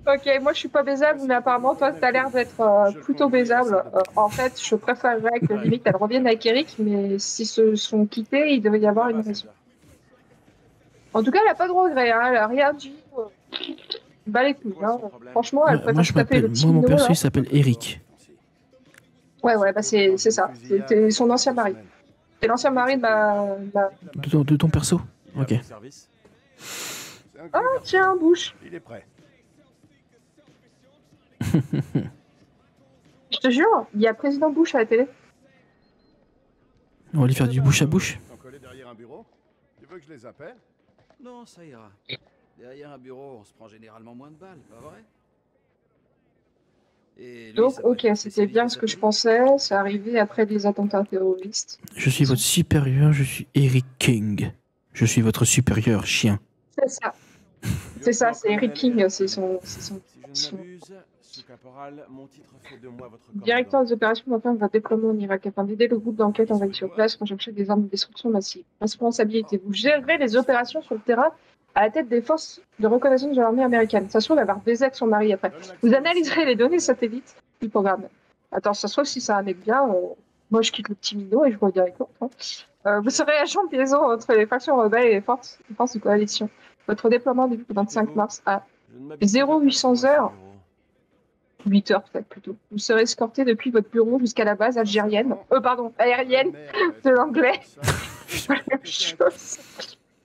Ok, moi je suis pas baisable, mais apparemment toi t'as l'air d'être plutôt baisable. En fait, je préférerais que limite elle revienne avec Eric, mais s'ils se sont quittés, il devait y avoir une raison. En tout cas, elle a pas de regret, hein, elle a rien dit. bat les couilles. Hein. Franchement, elle Moi, préfère se je taper le m'appelle, petit moi, mon minot, perso, là. il s'appelle Eric. Ouais, bah c'est ça. C'était son ancien mari. C'est l'ancien mari de ma... De ton perso. Ok. Ah, tiens, Bush. Il est prêt. Je te jure, il y a président Bush à la télé. On va lui faire du bouche à bouche. Sont collés derrière un bureau. Tu veux que je les appelle? Non, ça ira. Derrière un bureau, on se prend généralement moins de balles, pas vrai? Et lui, Donc, ça doit ok, être c'était bien ce que je pensais. C'est arrivé après les attentats terroristes. Je suis votre supérieur, je suis Eric King. Je suis votre supérieur, chien. C'est ça. C'est ça, c'est Eric King. C'est son Si je ne m'abuse, sous-caporal, mon titre fait de moi votre directeur des opérations afin d'un déploiement en Irak afin d'aider le groupe d'enquête envahi sur place pour chercher des armes de destruction massive. Responsabilité. Vous gérerez les opérations sur le terrain à la tête des forces de reconnaissance de l'armée américaine. Ça se trouve, elle va baiser son mari après. Vous analyserez les données satellites du programme. Attends, ça se trouve, si c'est un mec bien, moi je quitte le petit minot et je reviens avec l'autre. Hein. Vous serez agent de liaison entre les factions rebelles et les forces de coalition. Votre déploiement débute le 25 mars à 0800 heures. 8 heures peut-être plutôt. Vous serez escorté depuis votre bureau jusqu'à la base algérienne. Aérienne de l'anglais. C'est pas la même chose.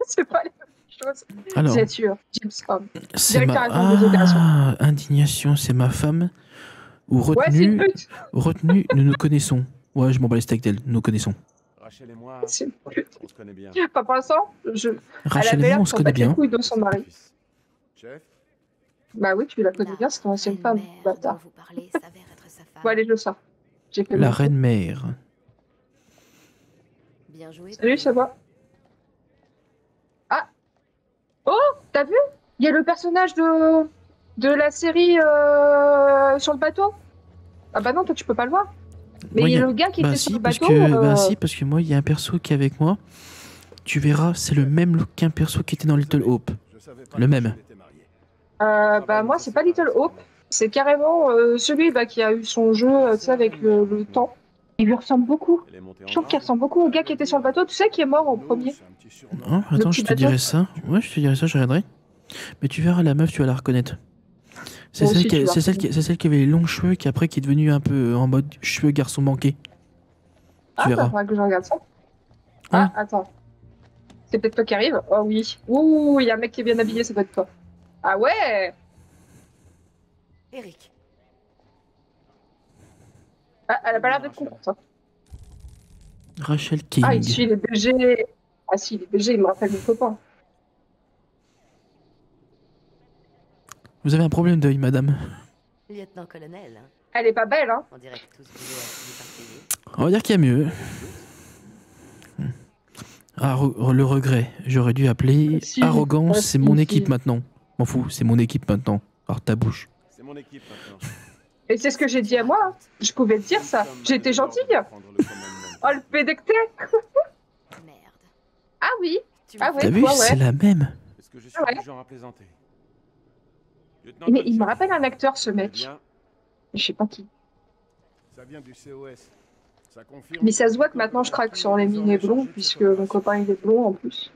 C'est pas la même chose. Alors, Vous êtes sûr, James Bond. c'est ma... Directeur adjoint des opérations. Ah, indignation, c'est ma femme. Ou Ouais, c'est une retenue, pute. retenue, nous nous connaissons. Ouais, je m'en bats les steaks d'elle, nous nous connaissons. Rachel et moi, C'est une pute. on se connaît bien. Pas pour l'instant. Elle Rachel avait et l'air moi, on de se s'en connaît battre les bien. couilles de son mari. Chef, Bah oui, tu la connais bien, c'est ton ancienne femme, bâtard. Vous parlez s'avère être sa femme. Bon, allez, je le sors. J'ai fait La mon- reine mère. Bien joué. Salut, ça va? Ah! Oh! T'as vu? Il y a le personnage de la série sur le bateau. Ah bah non, toi tu peux pas le voir. Mais Moi, il y y a a- le gars qui Bah était si, sur le parce bateau. que, bah si, parce que moi, il y a un perso qui est avec moi. Tu verras, c'est le même look qu'un perso qui était dans Little Hope. je savais pas Le que même. Rachel était mariée. Bah moi c'est pas Little Hope, c'est carrément celui bah, qui a eu son jeu tu sais, avec le temps. Il lui ressemble beaucoup. Elle est montée en Je trouve qu'il grade. ressemble beaucoup au gars qui était sur le bateau, tu sais, qui est mort en Nous, premier. c'est un petit surnom. Hein, attends, petit je te bateau. dirai ça. Ouais, je te dirai ça, je regarderai. Mais tu verras, la meuf, tu vas la reconnaître. C'est Moi celle, aussi, qui, tu vas c'est celle qui avait les longs cheveux, qui après qui est devenue un peu en mode cheveux garçon manqué. Ah, Tu bah, verras. faudra que je regarde ça. Ah, attends. C'est peut-être toi qui arrive? Oh oui. Ouh, il y a un mec qui est bien habillé, ça doit être toi. Ah ouais! Eric. Ah, elle a pas l'air d'être contente. Hein. Rachel King. Ah, il suit les BG. Ah si, les BG, il me rappelle mes copains. Vous avez un problème d'œil, madame. Lieutenant-colonel. Hein. Elle est pas belle, hein? On dirait que tout ce boulot a fini par payer. On va dire qu'il y a mieux. Ah, le regret. J'aurais dû appeler Si. arrogance, Ah, c'est si, mon si. équipe maintenant. M'en fous, c'est mon équipe maintenant. Alors ta bouche. C'est mon équipe maintenant. Et c'est ce que j'ai dit à moi. Hein. Je pouvais te dire ça. J'étais gentille. Oh, le pédecté. Merde. Ah oui. Tu Ah me ouais, T'as vu, toi, c'est ouais. la même. Est-ce que je suis Ah ouais. du genre à plaisanter? Mais il me rappelle un acteur, ce mec. Bien. Je sais pas qui. Ça vient du COS. Ça confirme. Mais ça se voit que maintenant je craque sur les minets blonds, puisque mon copain il est blond en plus.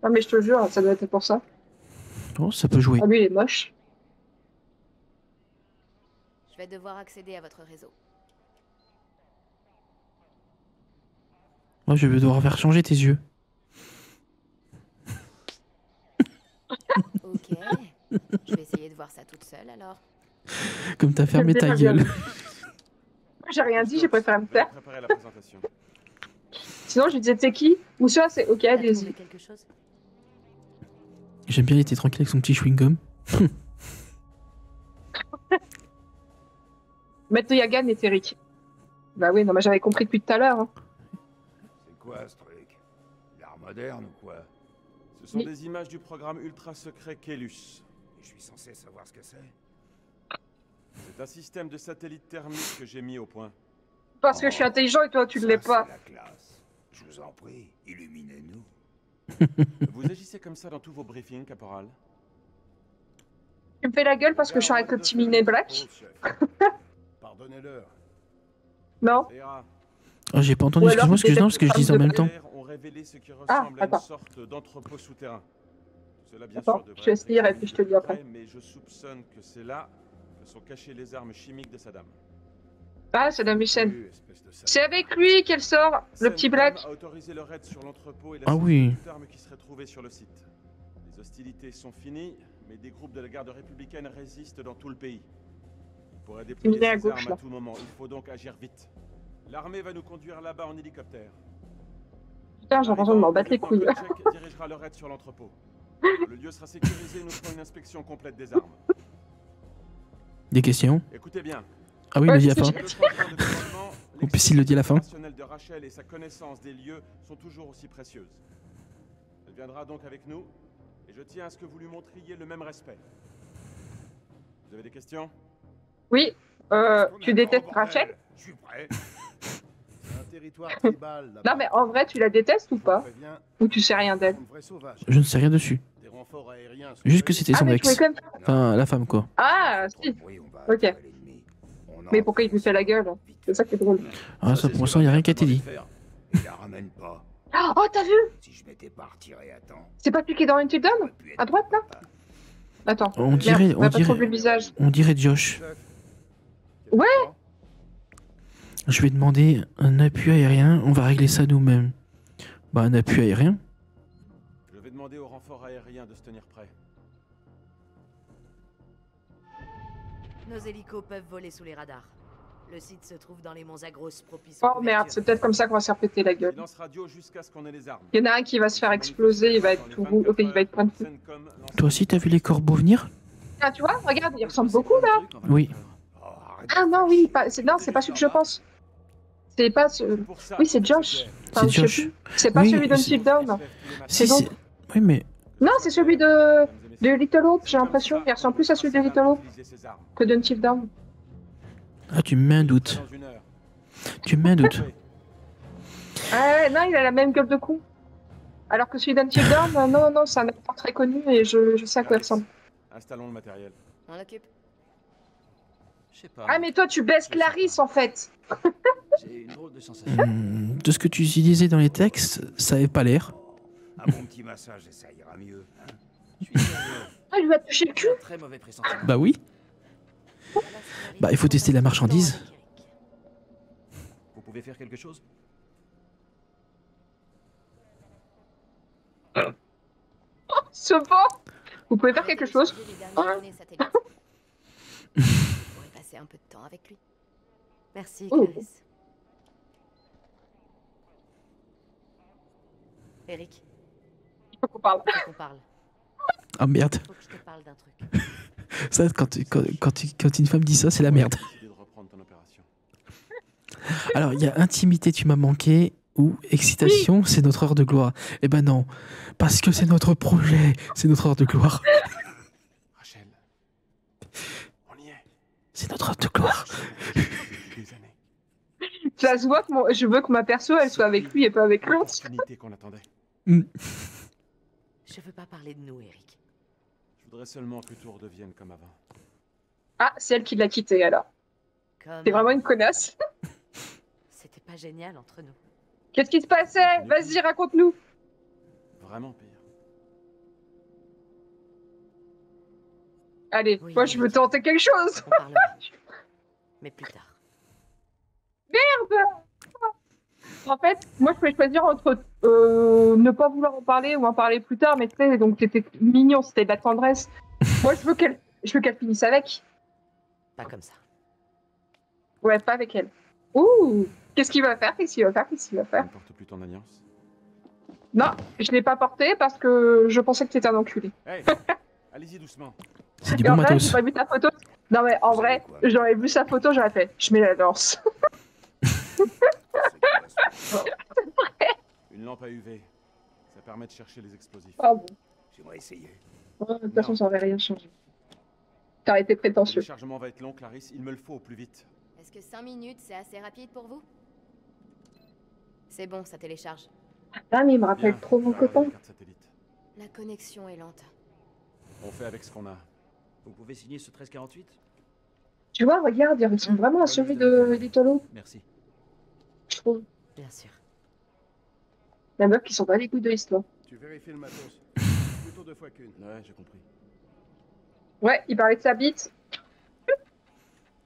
Non mais je te jure, ça doit être pour ça. Oh, ça peut jouer. Ah lui il est moche. Je vais devoir accéder à votre réseau. Moi, je vais devoir faire changer tes yeux. Ok. Je vais essayer de voir ça toute seule alors. Comme t'as fermé ta bien. gueule. J'ai rien dit, j'ai préféré me taire. Préparer la présentation. Sinon je lui disais t'es qui? Ou ça c'est ok, T'as allez-y. trouvé quelque chose? J'aime bien, il était tranquille avec son petit chewing-gum. Maître Yagan et Eric. Bah oui, non mais j'avais compris depuis tout à l'heure. Hein. C'est quoi ce truc? L'art moderne ou quoi? Ce sont Oui. des images du programme ultra secret Kelus. Je suis censé savoir ce que c'est. C'est un système de satellite thermique que j'ai mis au point. Parce que je suis intelligent et toi tu ne Ça, l'es pas. c'est la classe. Je vous en prie, illuminez-nous. Vous agissez comme ça dans tous vos briefings, caporal? Tu me fais la gueule parce que je suis avec le petit minet black? Pardonnez-leur. Non? Ça ira. Oh, j'ai pas entendu, Ou alors, excuse-moi, parce que je disais en même temps. Ont révélé ce qui Ah, ressemble à une attends. sorte d'entrepôt souterrain. Cela, bien Attends, sûr, devrait je vais être essayer et puis je te dis après. examiné de près, mais je soupçonne que c'est là que sont cachées les armes chimiques de Saddam. Ah, c'est Saddam Hussein. Espèce de C'est salope. avec lui qu'elle sort, le petit CENTCOM Black. a autorisé le raid sur l'entrepôt et la Ah saisie oui. de toute arme qui serait trouvée sur le site. Les hostilités sont finies, mais des groupes de la garde républicaine résistent dans tout le pays. Ils pourraient déployer Il est à ces gauche, armes là. à tout moment. Il faut donc agir vite. L'armée va nous conduire là-bas en hélicoptère. Putain, j'ai l'impression de m'en battre les couilles. Le lieutenant Kolchak dirigera le raid sur l'entrepôt. Le lieu sera sécurisé et nous ferons une inspection complète des armes. Des questions? Écoutez bien. Ah oui, il Ouais, le dit à la c'est fin. Le changement de commandement, Ou puis s'il le dit à la fin. l'expérience personnelle de Rachel et sa connaissance des lieux sont toujours aussi précieuses. Elle viendra donc avec nous, et je tiens à ce que vous lui montriez le même respect. Vous avez des questions? Oui, tu détestes Rachel? Je suis prêt. C'est un territoire tribal. Non, mais en vrai, tu la détestes ou pas? Ou tu sais rien d'elle? Je ne sais rien dessus. Des renforts aériens. Juste que c'était Ah, son mais tu voulais ex. quand même... Enfin, la femme, quoi. Ah, si. Ok. Mais pourquoi il lui fait la gueule? C'est ça qui est drôle. Ah, ça, pour l'instant, il n'y a rien qui a été dit. Il la ramène pas. Oh, t'as vu? Si je m'étais pas retiré à temps. C'est pas celui qui est dans Until Dawn? À droite, là? Attends. On dirait, Merde, on on a pas trop vu dirait, le visage. on dirait Josh. Ouais. Je vais demander un appui aérien, on va régler ça nous-mêmes. Bah, un appui aérien? Je vais demander aux renforts aériens de se tenir prêts. Nos hélicos peuvent voler sous les radars. Le site se trouve dans les monts Zagros, propice aux Oh merde, c'est couvertures. peut-être comme ça qu'on va se faire péter la gueule. Silence radio jusqu'à ce qu'on ait les armes. Il y en a un qui va se faire exploser, il va être tout roux, il va être plein de feu. CENTCOM lance- Toi aussi, t'as vu les corbeaux venir? Ah, tu vois, regarde, il ressemble beaucoup là. Oui. Oh, arrête Ah de non, faire oui, chier. pas, non, c'est pas celui que je pense. C'est pas ce. Pour ça, Oui, c'est Josh. C'est Enfin, je sais Josh. plus. C'est pas Oui, celui c'est- d'Until Dawn. Si, donc- c'est... Oui, mais... Non, c'est celui de Little Hope, j'ai l'impression. Il ressemble plus à celui de Little Hope que d'Until Dawn. Ah, tu me mets un doute. Tu me mets un doute. Ah non, il a la même gueule de con. Alors que celui d'Until Dawn, non, c'est un acteur très connu et je sais à quoi il ressemble. Installons le matériel. On occupe. Je sais pas. Ah, mais toi, tu baisses Clarisse en fait. J'ai une drôle de sensation. De ce que tu utilisais dans les textes, ça avait pas l'air. Un bon petit massage et ça ira mieux. Hein. Je suis sérieux. Ah, il lui a touché le cul. J'ai un très mauvais pressentiment. Bah oui. Bah, il faut tester la marchandise. Vous pouvez faire quelque chose? Ce bon. Vous pouvez faire quelque chose? On pourrait passer un peu de temps avec lui. Merci, Oh. Clarisse. Eric, Faut qu'on parle. faut qu'on parle. Ah merde. Faut que je te parle d'un truc. Ça, quand une femme dit ça, c'est la merde. Décidé de reprendre ton opération. Alors, il y a intimité, tu m'as manqué, ou excitation, c'est notre heure de gloire. Eh ben non, parce que c'est notre projet, c'est notre heure de gloire. Rachel, on y est. C'est notre heure de gloire. Depuis des années. Ça se voit que je veux que ma perso, elle soit avec lui et pas avec l'autre. L'opportunité qu'on attendait. Je veux pas parler de nous, Eric. Je voudrais seulement que tout redevienne comme avant. Ah, c'est elle qui l'a quitté alors. Comme C'est vraiment une connasse. c'était pas génial entre nous. Qu'est-ce qui se passait? Vas-y, raconte-nous. Vraiment pire. Allez, Oui. moi je veux tenter quelque chose. On parlera. Mais plus tard. En fait, moi je pouvais choisir entre ne pas vouloir en parler ou en parler plus tard, mais tu sais, donc c'était mignon, c'était de la tendresse. Moi je veux qu'elle finisse avec. Pas comme ça. Ouais, pas avec elle. Ouh, qu'est-ce qu'il va faire? Qu'est-ce qu'il va faire? Qu'est-ce qu'il va Tu faire? ne portes plus ton alliance? Non, je l'ai pas porté parce que je pensais que t'étais un enculé. Hey, allez-y doucement. C'est du Et bon en vrai, matos. j'ai pas vu ta photo. Non mais en vrai, j'aurais vu sa photo, j'aurais fait, je mets la lance. Une lampe à UV. Ça permet de chercher les explosifs. Ah bon. J'aimerais essayer. De toute façon, ça n'aurait rien changé. T'as été Le prétentieux. déchargement va être long, Clarisse. Il me le faut au plus vite. Est-ce que 5 minutes, c'est assez rapide pour vous? C'est bon, ça télécharge. Ah mais il me rappelle Bien, trop mon je vais avoir copain. la carte satellite. La connexion est lente. On fait avec ce qu'on a. Vous pouvez signer ce 1348? Tu vois, regarde, il ressemble vraiment à celui de Little Hope, Merci. je trouve. Bien sûr. La meuf qui sont pas les coups de l'histoire. Tu vérifies le matos. Plutôt vaut 2 fois qu'une. Ouais, j'ai compris. Ouais, il parlait de sa bite.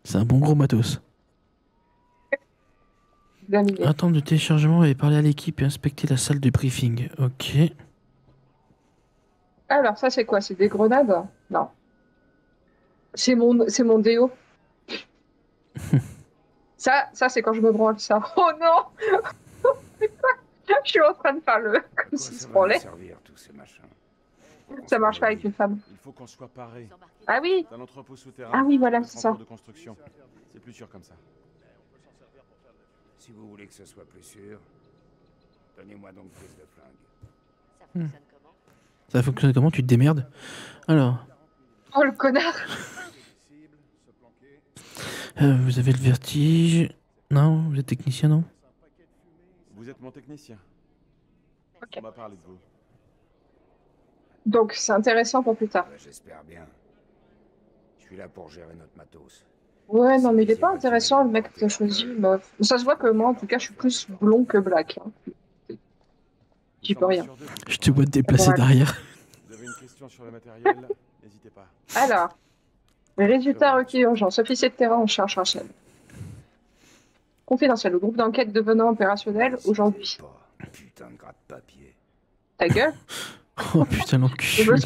C'est un bon gros matos. Examiner. Attendre de téléchargement et parler à l'équipe et inspecter la salle de briefing. Ok. Alors, ça, c'est quoi? C'est des grenades? Non. C'est mon déo. ça c'est quand je me branle, ça. Oh non! Je suis en train de faire le... comme s'il se branlait. servir tous ces machins. Ça marche pas avec une femme. Il faut qu'on soit paré. Ah oui! C'est un entrepôt souterrain. Ah oui, voilà, Peut-être c'est en ça. cours de construction. C'est plus sûr comme ça. Si vous voulez que ce soit plus sûr, donnez-moi donc plus de flingues. Ça fonctionne comment? Ça fonctionne comment? Tu te démerdes? Alors, Oh, le connard! vous avez le vertige. Non, vous êtes technicien, non? Vous êtes mon technicien. Ok. On m'a parlé de vous. Donc, c'est intéressant pour plus tard. J'espère bien. Je suis là pour gérer notre matos. Ouais, non, mais il est pas intéressant, le mec que t'as choisi. Mais... ça se voit que moi, en tout cas, je suis plus blond que black. Hein. J'y peux rien. Je te vois te déplacer Ouais. derrière. Vous avez une question sur le matériel? N'hésitez pas. Alors, les résultats requis urgence. Officier de terrain en charge Rachel. Confidentiel. Le groupe d'enquête devenant opérationnel aujourd'hui. Pas. Putain de gratte-papier. Ta gueule. Oh putain, l'enculé.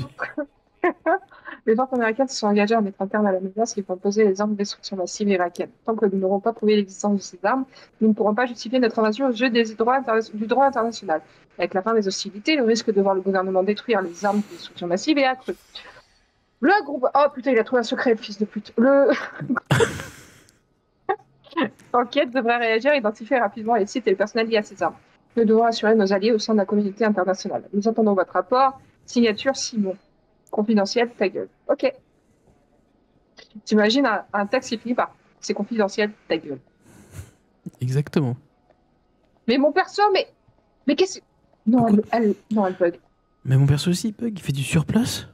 Les forces américaines se sont engagées à mettre un terme à la menace qui peut poser les armes de destruction massive irakiennes. Tant que nous n'aurons pas prouvé l'existence de ces armes, nous ne pourrons pas justifier notre invasion au jeu du droit international. Avec la fin des hostilités, le risque de voir le gouvernement détruire les armes de destruction massive est accru. Le groupe... Oh putain, il a trouvé un secret, le fils de pute. L'enquête devrait réagir et identifier rapidement les sites et le personnel liés à ces armes. Nous devons assurer nos alliés au sein de la communauté internationale. Nous attendons votre rapport. Signature Simon. Confidentiel, ta gueule. Ok. T'imagines un texte qui finit par c'est confidentiel, ta gueule. Exactement. Mais mon perso, mais qu'est-ce... Non, elle bug. Mais mon perso aussi bug, il fait du surplace.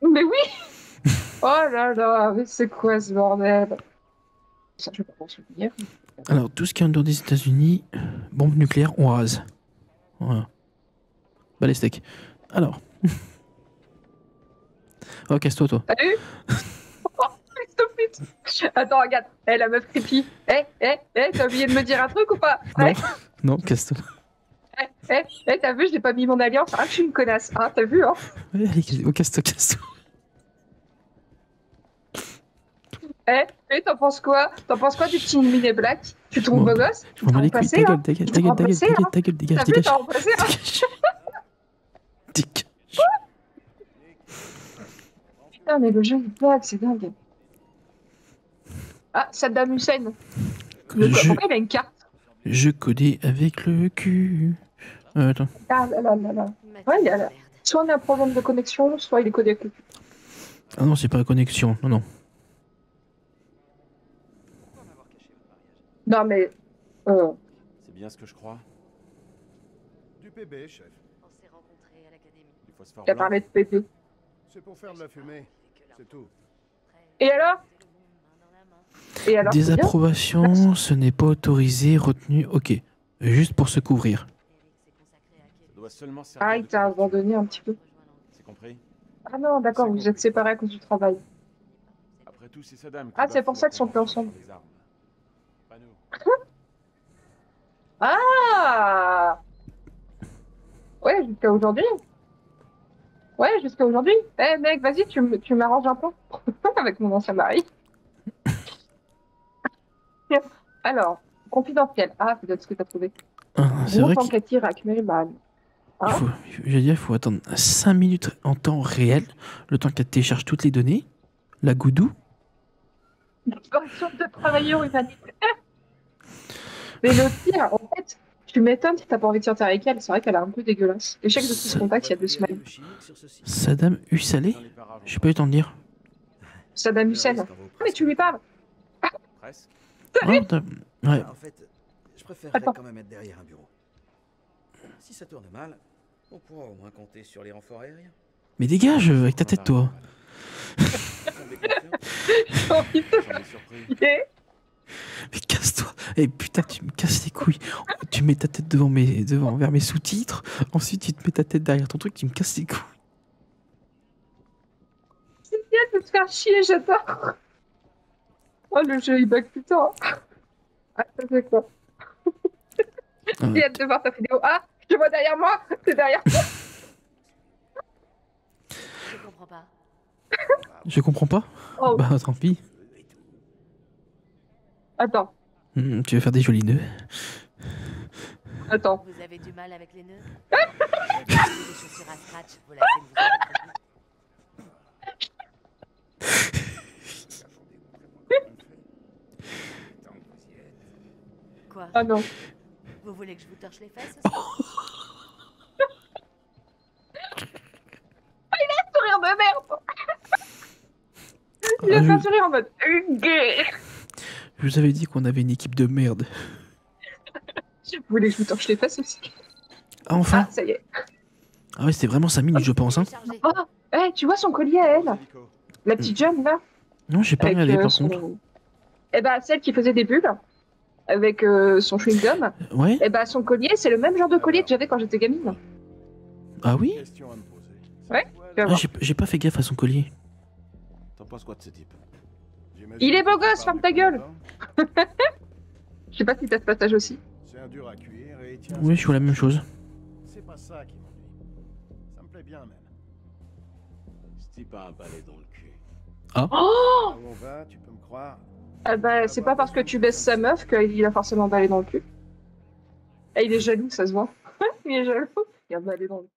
Mais oui. Oh là là, mais c'est quoi ce bordel? Ça, je vais pas m'en souvenir. Alors, tout ce qui est en dehors des États-Unis, bombe nucléaire, on rase. Voilà. Bah, les steaks. Alors. Oh, casse-toi, toi. Salut. Oh, fils de pute. Attends, regarde. La meuf creepy. T'as oublié de me dire un truc ou pas? Non, non, casse-toi. T'as vu, je n'ai pas mis mon alliance. Ah, je suis une connasse. Hein, t'as vu, hein? Ouais, allez, casse-toi, casse-toi. T'en penses quoi? T'en penses quoi du petit Miné Black? Tu trouves beau gosse? Je m'en bats les couilles, ta gueule, ta gueule, ta gueule, ta gueule, dégage, T'as vu, dégage. t'as remplacé, hein? Dégage. Putain, mais le jeu, il blague, c'est dingue. Ah, Saddam Hussein. Pourquoi il a une carte? Je codais avec le cul. Attends. Ah là là là là. Ouais, il y a... soit on a un problème de connexion, soit il est codé avec le cul. Ah non, c'est pas la connexion, non, non. Non, mais... C'est bien ce que je crois. Du PB, chef. On s'est rencontrés à l'académie. Du phosphore Il a blanc. parlé de pépé. C'est pour faire de la fumée. C'est tout. Et alors? Et alors, c'est bien? Désapprobation, ce n'est pas autorisé, retenu, ok. Juste pour se couvrir. Ça doit seulement servir Ah, il de t'a couverture. abandonné un petit peu. C'est compris? Ah non, d'accord, vous êtes séparés à cause du travail. Après tout, c'est Saddam qui Ah, baffe c'est pour ça la qu'ils sont plus convention ensemble. sur les armes. Pas nous. Ah! Ouais, jusqu'à aujourd'hui. Ouais, jusqu'à aujourd'hui. Eh mec, vas-y, tu m'arranges un peu avec mon ancien mari. Alors, confidentiel. Ah, peut-être ce que t'as trouvé. Ah, c'est vrai Groupe qu'il enquête Irak, Merriman. Hein? il faut attendre 5 minutes en temps réel, le temps qu'elle télécharge toutes les données, la goudou. Correction de travailleurs humanitaires. Mais le pire, en fait, tu m'étonnes si t'as pas envie de sortir avec elle. C'est vrai qu'elle est un peu dégueulasse. Échec de tout Ça- contact il y a 2 semaines. Saddam Hussein. Dans les parages. J'ai pas eu le temps de dire. Saddam Hussein. Ah, mais tu lui parles. Presque. Ouais, ouais. En fait, je préférerais Attends. quand même être derrière un bureau. Si ça tourne mal, on pourra au moins compter sur les renforts aériens. Mais dégage avec ta tête, toi. Tombez confiant. J'ai envie de J'en ai surpris. te Mais casse-toi. Eh putain, tu me casses les couilles. Tu mets ta tête vers mes sous-titres. Ensuite, tu te mets ta tête derrière ton truc, tu me casses les couilles. de se faire chier, j'adore. Oh, le jeu, il bug putain. Ah, ça c'est quoi? J'ai hâte de voir ta vidéo. Ah, je vois derrière moi. C'est derrière moi. Je comprends pas. Je comprends pas. Oh, Bah tant pis. attends, Tu veux faire des jolis nœuds. attends. Vous avez du mal avec les nœuds? Des chaussures à scratch, vous la faites, vous en faites beaucoup. Quoi? Ah non. Vous voulez que je vous torche les fesses? Sourire de merde. Il a fait un sourire en mode. Je vous avais dit qu'on avait une équipe de merde. Vous voulez que je vous torche les fesses aussi? Ah enfin. Ah, ça y est. Ah ouais, c'était vraiment 5 minutes je pense hein. Chargé. Oh, hey, tu vois son collier à elle? Hélico. La petite jeune là? Non j'ai pas Avec, regardé par son- contre. Eh ben, celle qui faisait des bulles. Avec son chewing-gum. Ouais. Eh ben, son collier, c'est le même genre de collier que j'avais quand j'étais gamine. Ah oui. Question à me poser. Ouais. Tu vas Ah, voir. j'ai pas fait gaffe à son collier. T'en penses quoi de ce type? Il est beau gosse, ferme ta gueule. Je sais pas si t'as ce passage aussi. C'est un dur à cuire et il tient. Oui je vois la même chose. C'est pas ça qui m'ennuie. Ça me plaît bien même. Ce type a un balai dans le cul. Oh Là où on va, tu peux me croire. Ah bah, c'est pas parce que tu baisses sa meuf qu'il a forcément balé dans le cul. Et il est jaloux, ça se voit. Il est jaloux. Il a balé dans le cul.